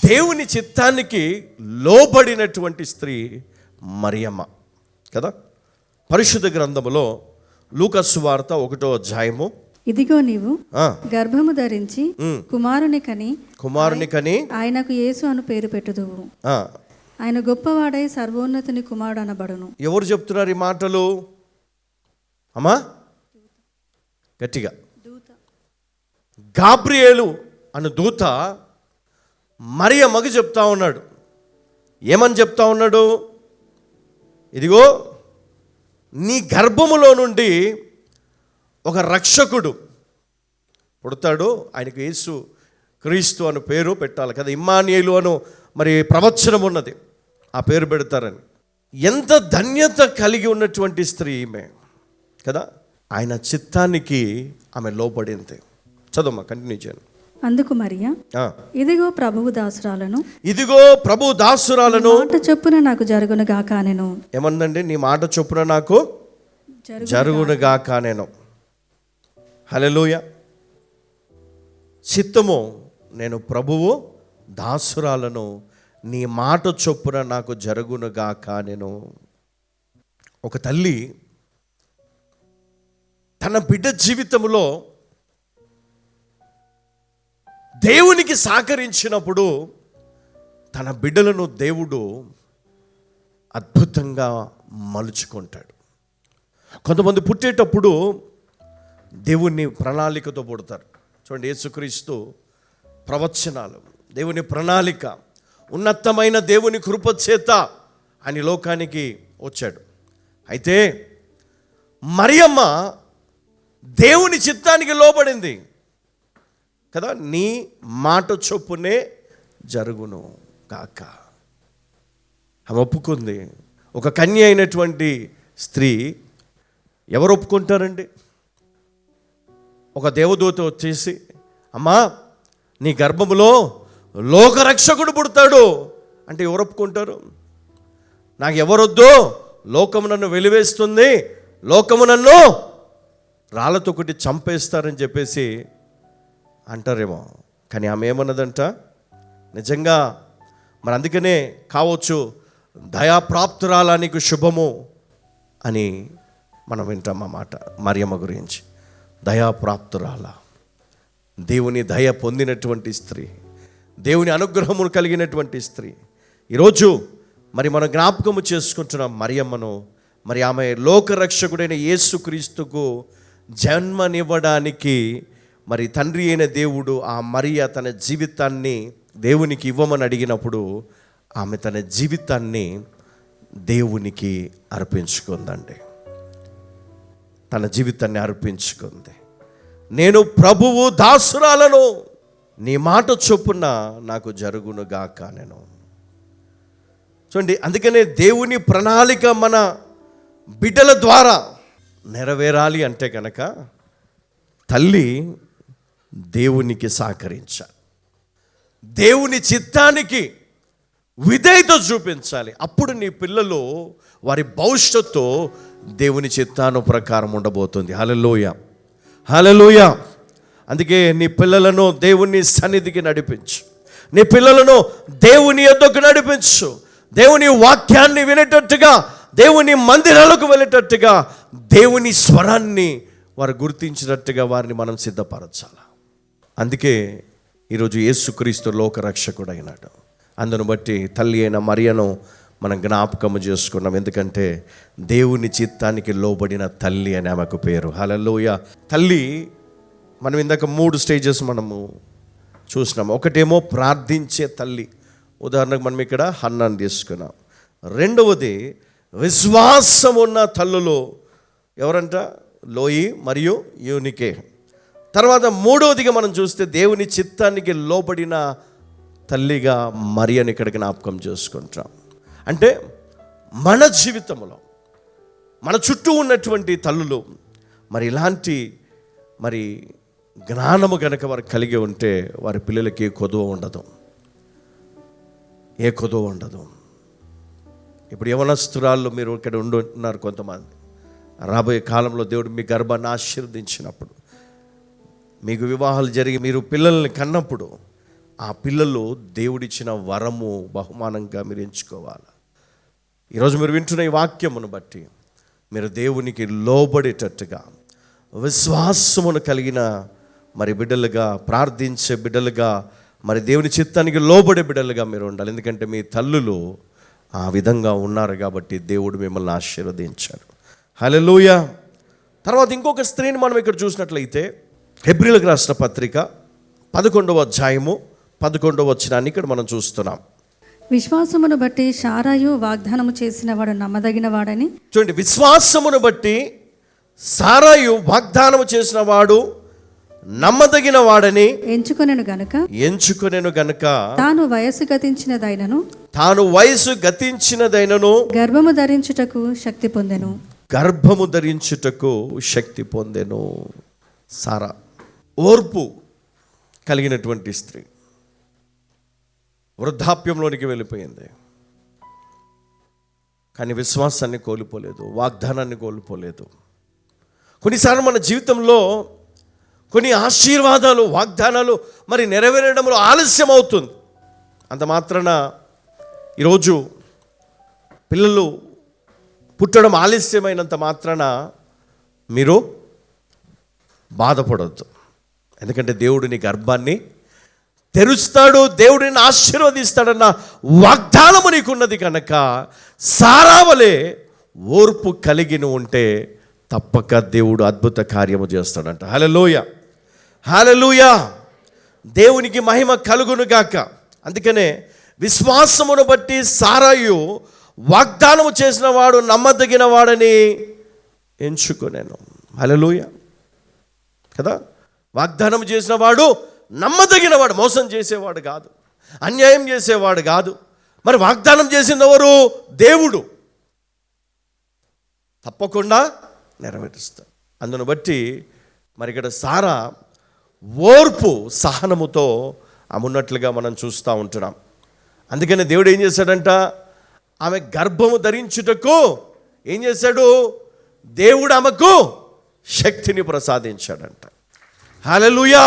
దేవుని చిత్తానికి లోబడినటువంటి స్త్రీ మరియమ్మ కదా. పరిశుద్ధ గ్రంథములో లూకా సువార్త 1వ అధ్యాయము, ఇదిగో నీవు గర్భము ధరించి కుమారుని కని ఆయనకు యేసు అను పేరు పెట్టుదువు. ఆయన గొప్పవాడై సర్వోన్నతుని కుమారుడు అనబడును. ఎవరు చెప్తున్నారు ఈ మాటలు అమ్మా? గట్టిగా. గాబ్రియేలు అను దూత మరియమ్మకు చెప్తా ఉన్నాడు. ఏమని చెప్తా ఉన్నాడు? ఇదిగో నీ గర్భములో నుండి ఒక రక్షకుడు పుడతాడు, ఆయనకు యేసు క్రీస్తు అను పేరు పెట్టాలి కదా. ఇమ్మానుయేలు అను మరి ప్రవచనం ఉన్నది, ఆ పేరు పెడతారని. ఎంత ధన్యత కలిగి ఉన్నటువంటి స్త్రీ ఈమె కదా. ఆయన చిత్తానికి ఆమె లోబడింది. చదవమ్మా, కంటిన్యూ చేయండి. అందుకు మరియా, ఇదిగో ప్రభువు దాసురాలను మాట చొప్పున నాకు జరుగునుగా కానెను. ఏమందండి? నీ మాట చొప్పున నాకు జరుగునుగా కానెను. హల్లెలూయా. చిత్తము, నేను ప్రభువు దాసురాలను, నీ మాట చొప్పున నాకు జరుగునుగా కానెను. ఒక తల్లి తన బిడ్డ జీవితంలో దేవునికి సహకరించినప్పుడు తన బిడ్డలను దేవుడు అద్భుతంగా మలుచుకుంటాడు. కొంతమంది పుట్టేటప్పుడు దేవుని ప్రణాళికతో పుడతారు. చూడండి, యేసుక్రీస్తు ప్రవచనాలు, దేవుని ప్రణాళిక, ఉన్నతమైన దేవుని కృప చేత ఆయన లోకానికి వచ్చాడు. అయితే మరియమ్మ దేవుని చిత్తానికి లోబడింది కదా. నీ మాట చొప్పునే జరుగును కాక ఆమె ఒప్పుకుంది. ఒక కన్య అయినటువంటి స్త్రీ ఎవరు ఒప్పుకుంటారండి? ఒక దేవదూత వచ్చేసి, అమ్మా నీ గర్భములో లోకరక్షకుడు పుడతాడు అంటే ఎవరు ఒప్పుకుంటారు? నాకు ఎవరొద్దు, లోకము నన్ను వెలివేస్తుంది, లోకము నన్ను రాళ్ళతో ఒకటి చంపేస్తారని చెప్పేసి అంటారేమో. కానీ ఆమె ఏమన్నదంట? నిజంగా మరి అందుకనే కావచ్చు దయాప్రాప్తురాలానికి శుభము అని మనం వింటాం ఆ మాట మరియమ్మ గురించి. దయాప్రాప్తురాల, దేవుని దయ పొందినటువంటి స్త్రీ, దేవుని అనుగ్రహమును కలిగినటువంటి స్త్రీ. ఈరోజు మరి మనం జ్ఞాపకము చేసుకుంటున్నాం మరియమ్మను. మరి ఆమె లోకరక్షకుడైన యేసుక్రీస్తుకు జన్మనివ్వడానికి మరి తండ్రి అయిన దేవుడు ఆ మరియ తన జీవితాన్ని దేవునికి ఇవ్వమని అడిగినప్పుడు ఆమె తన జీవితాన్ని దేవునికి అర్పించుకుందండి. తన జీవితాన్ని అర్పించుకుంది. నేను ప్రభువు దాసురాలను, నీ మాట చొప్పున నాకు జరుగునుగాక నేను. చూడండి, అందుకనే దేవుని ప్రణాళిక మన బిడ్డల ద్వారా నెరవేరాలి అంటే కనుక తల్లి దేవునికి సహకరించాలి, దేవుని చిత్తానికి విధేయత చూపించాలి. అప్పుడు నీ పిల్లలు వారి భవిష్యత్తు దేవుని చిత్తాను ప్రకారం ఉండబోతుంది. హల్లెలూయా, హల్లెలూయా. అందుకే నీ పిల్లలను దేవుని సన్నిధికి నడిపించు, నీ పిల్లలను దేవుని యొద్దకు నడిపించు. దేవుని వాక్యాన్ని వినేటట్టుగా, దేవుని మందిరాలకు వెళ్ళేటట్టుగా, దేవుని స్వరాన్ని వారు గుర్తించినట్టుగా వారిని మనం సిద్ధపరచాలి. అందుకే ఈరోజు యేసుక్రీస్తు లోకరక్షకుడు అయినాడు. అందును బట్టి తల్లి అయిన మరియను మనం జ్ఞాపకము చేసుకున్నాం. ఎందుకంటే దేవుని చిత్తానికి లోబడిన తల్లి అని ఆమెకు పేరు. హల్లెలూయా. తల్లి, మనం ఇందాక 3 స్టేజెస్ మనము చూసినాం. ఒకటేమో ప్రార్థించే తల్లి, ఉదాహరణకు మనం ఇక్కడ హన్నాను తీసుకున్నాం. రెండవది విశ్వాసం ఉన్న తల్లులు ఎవరంట? లోయి మరియు యూనికే. తర్వాత మూడవదిగా మనం చూస్తే దేవుని చిత్తానికి లోబడిన తల్లిగా మరియని ఇక్కడ జ్ఞాపకం చేసుకుంటాం. అంటే మన జీవితంలో మన చుట్టూ ఉన్నటువంటి తల్లులు మరి ఇలాంటి మరి జ్ఞానము కనుక వారు కలిగి ఉంటే వారి పిల్లలకి ఏ కొదువ ఉండదు. ఇప్పుడు యవనస్తురాళ్ళు మీరు ఇక్కడ ఉంటున్నారు కొంతమంది. రాబోయే కాలంలో దేవుడు మీ గర్భాన్ని ఆశీర్వదించినప్పుడు, మీకు వివాహాలు జరిగి మీరు పిల్లల్ని కన్నప్పుడు ఆ పిల్లలు దేవుడిచ్చిన వరము, బహుమానంగా మీరు ఎంచుకోవాలి. ఈరోజు మీరు వింటున్న ఈ వాక్యమును బట్టి మీరు దేవునికి లోబడేటట్టుగా, విశ్వాసమును కలిగిన మరి బిడ్డలుగా, ప్రార్థించే బిడ్డలుగా, మరి దేవుని చిత్తానికి లోబడే బిడ్డలుగా మీరు ఉండాలి. ఎందుకంటే మీ తల్లులు ఆ విధంగా ఉన్నారు కాబట్టి దేవుడు మిమ్మల్ని ఆశీర్వదించారు. హల్లెలూయా. తర్వాత ఇంకొక స్త్రీని మనం ఇక్కడ చూసినట్లయితే హెబ్రీయులకు రాసిన పత్రిక 11వ అధ్యాయము 11వ వచనాన్ని ఇక్కడ మనం చూస్తున్నాం. విశ్వాసమును బట్టి శారాయు వాగ్దానము చేసిన వాడు నమ్మదగిన వాడని. చూడండి, విశ్వాసమును బట్టి సారాయు వాగ్దానము చేసిన వాడు నమ్మదగిన వాడని ఎంచుకొనెను గనుక తాను వయసు గతించినదైనను గర్భము ధరించుటకు శక్తి పొందెను. సారా ఓర్పు కలిగినటువంటి స్త్రీ వృద్ధాప్యంలోనికి వెళ్ళిపోయింది, కానీ విశ్వాసాన్ని కోల్పోలేదు, వాగ్దానాన్ని కోల్పోలేదు. కొన్నిసార్లు మన జీవితంలో కొన్ని ఆశీర్వాదాలు, వాగ్దానాలు మరి నెరవేరడంలో ఆలస్యం అవుతుంది. అంత మాత్రాన ఈరోజు పిల్లలు పుట్టడం ఆలస్యమైనంత మాత్రాన మీరు బాధపడవద్దు. ఎందుకంటే దేవుడు నీ గర్భాన్ని తెరుస్తాడు, దేవుడిని ఆశీర్వదిస్తాడన్న వాగ్దానము నీకున్నది కనుక సారావలే ఓర్పు కలిగి ఉంటే తప్పక దేవుడు అద్భుత కార్యము చేస్తాడంట. హల్లెలూయా, హల్లెలూయా. దేవునికి మహిమ కలుగును గాక. అందుకనే విశ్వాసమును బట్టి సారాయు వాగ్దానము చేసిన వాడు నమ్మదగిన వాడని ఎంచుకొనెను. హల్లెలూయా కదా. వాగ్దానం చేసిన వాడు నమ్మదగిన వాడు, మోసం చేసేవాడు కాదు, అన్యాయం చేసేవాడు కాదు. మరి వాగ్దానం చేసింది ఎవరు? దేవుడు. తప్పకుండా నెరవేరుస్తాడు. అందును బట్టి మరి ఇక్కడ సారా ఓర్పు, సహనముతో ఉన్నట్లుగా మనం చూస్తూ ఉంటున్నాం. అందుకని దేవుడు ఏం చేశాడంట? ఆమె గర్భము ధరించుటకు ఏం చేశాడు? దేవుడు ఆమెకు శక్తిని ప్రసాదించాడంట. హల్లెలూయా.